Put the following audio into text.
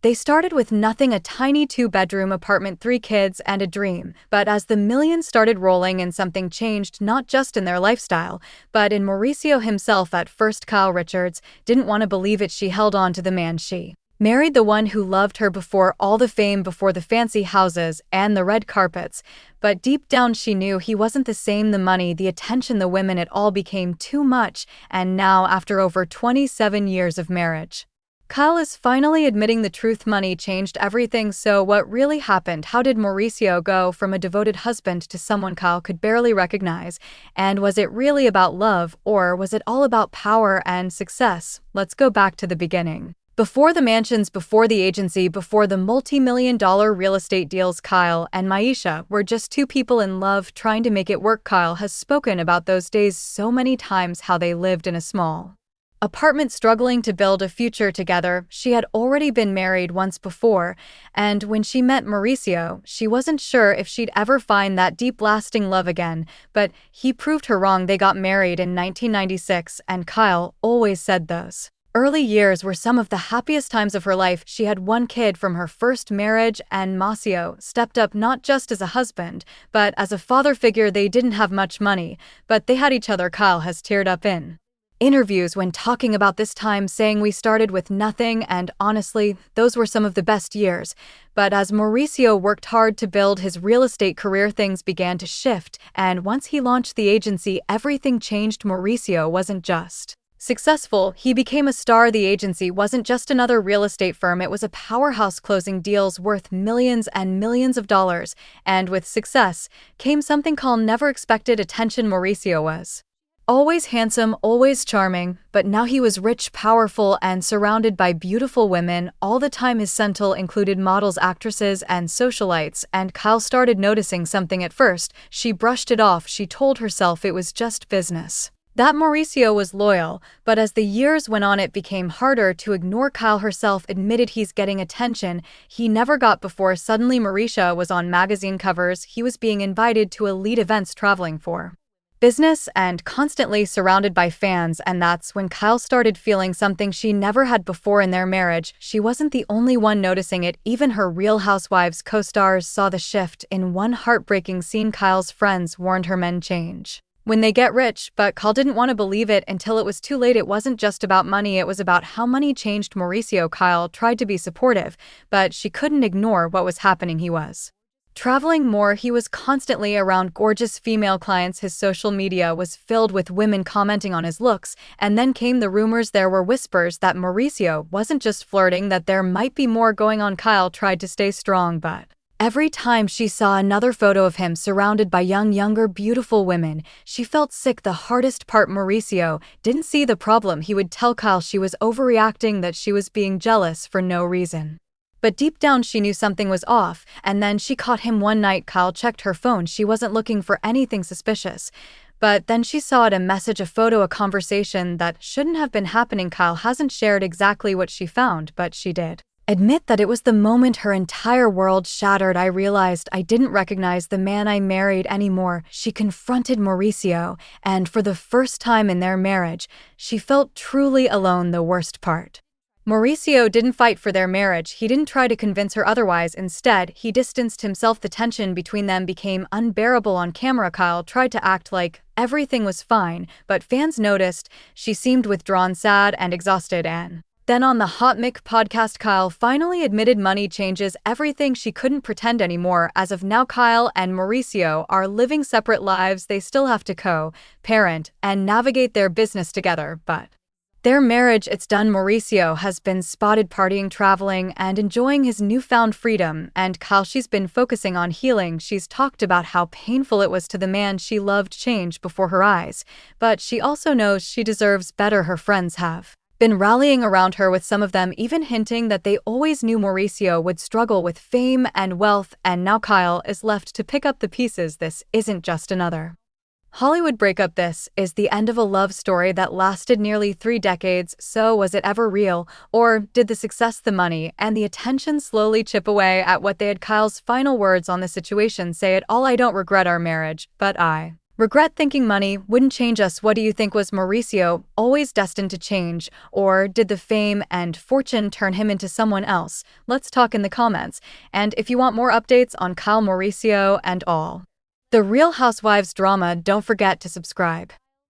They started with nothing, a tiny two-bedroom apartment, 3 kids, and a dream. But as the millions started rolling in, something changed, not just in their lifestyle, but in Mauricio himself. At first, Kyle Richards didn't want to believe it. She held on to the man she married, the one who loved her before all the fame, before the fancy houses and the red carpets. But deep down she knew he wasn't the same. The money, the attention, the women, it all became too much. And now, after over 27 years of marriage, Kyle is finally admitting the truth. Money changed everything. So what really happened? How did Mauricio go from a devoted husband to someone Kyle could barely recognize? And was it really about love, or was it all about power and success? Let's go back to the beginning. Before the mansions, before the agency, before the multi-million-dollar real estate deals, Kyle and Maisha were just two people in love trying to make it work. Kyle has spoken about those days so many times, how they lived in a small apartment struggling to build a future together. She had already been married once before, and when she met Mauricio, she wasn't sure if she'd ever find that deep, lasting love again, but he proved her wrong. They got married in 1996, and Kyle always said those early years were some of the happiest times of her life. She had 1 kid from her first marriage, and Mauricio stepped up not just as a husband, but as a father figure. They didn't have much money, but they had each other. Kyle has teared up in interviews when talking about this time, saying, "We started with nothing, and honestly, those were some of the best years." But as Mauricio worked hard to build his real estate career, things began to shift, and once he launched the agency, everything changed. Mauricio wasn't just successful, he became a star. The agency wasn't just another real estate firm, it was a powerhouse, closing deals worth millions and millions of dollars. And with success came something called never expected attention. Mauricio was always handsome, always charming, but now he was rich, powerful, and surrounded by beautiful women all the time. His central included models, actresses, and socialites, and Kyle started noticing something. At first, she brushed it off. She told herself it was just business, that Mauricio was loyal, but as the years went on, it became harder to ignore. Kyle herself admitted he's getting attention he never got before. Suddenly, Mauricio was on magazine covers, he was being invited to elite events, traveling for business, and constantly surrounded by fans. And that's when Kyle started feeling something she never had before in their marriage. She wasn't the only one noticing it. Even her Real Housewives co-stars saw the shift. In one heartbreaking scene, Kyle's friends warned her men change when they get rich, but Kyle didn't want to believe it until it was too late. It wasn't just about money, it was about how money changed Mauricio. Kyle tried to be supportive, but she couldn't ignore what was happening. He was traveling more, he was constantly around gorgeous female clients, his social media was filled with women commenting on his looks, and then came the rumors. There were whispers that Mauricio wasn't just flirting, that there might be more going on. Kyle tried to stay strong, but every time she saw another photo of him surrounded by younger, beautiful women, she felt sick. The hardest part, Mauricio didn't see the problem. He would tell Kyle she was overreacting, that she was being jealous for no reason. But deep down she knew something was off, and then she caught him one night. Kyle checked her phone. She wasn't looking for anything suspicious. But then she saw it, a message, a photo, a conversation that shouldn't have been happening. Kyle hasn't shared exactly what she found, but she did admit that it was the moment her entire world shattered. "I realized I didn't recognize the man I married anymore." She confronted Mauricio, and for the first time in their marriage, she felt truly alone. The worst part, Mauricio didn't fight for their marriage. He didn't try to convince her otherwise. Instead, he distanced himself. The tension between them became unbearable on camera. Kyle tried to act like everything was fine, but fans noticed she seemed withdrawn, sad, and exhausted. And then on the Hot Mic podcast, Kyle finally admitted money changes everything. She couldn't pretend anymore. As of now, Kyle and Mauricio are living separate lives. They still have to co-parent and navigate their business together, but their marriage, it's done. Mauricio has been spotted partying, traveling, and enjoying his newfound freedom, and Kyle, she's been focusing on healing. She's talked about how painful it was to the man she loved change before her eyes, but she also knows she deserves better. Her friends have been rallying around her, with some of them even hinting that they always knew Mauricio would struggle with fame and wealth, and now Kyle is left to pick up the pieces. This isn't just another Hollywood breakup. This is the end of a love story that lasted nearly 3 decades. So was it ever real? Or did the success, the money, and the attention slowly chip away at what they had? Kyle's final words on the situation say it all: "I don't regret our marriage, but I Regret thinking money wouldn't change us. What do you think? Was Mauricio always destined to change, or did the fame and fortune turn him into someone else? Let's talk in the comments. And if you want more updates on Kyle, Mauricio, and all the Real Housewives drama, don't forget to subscribe.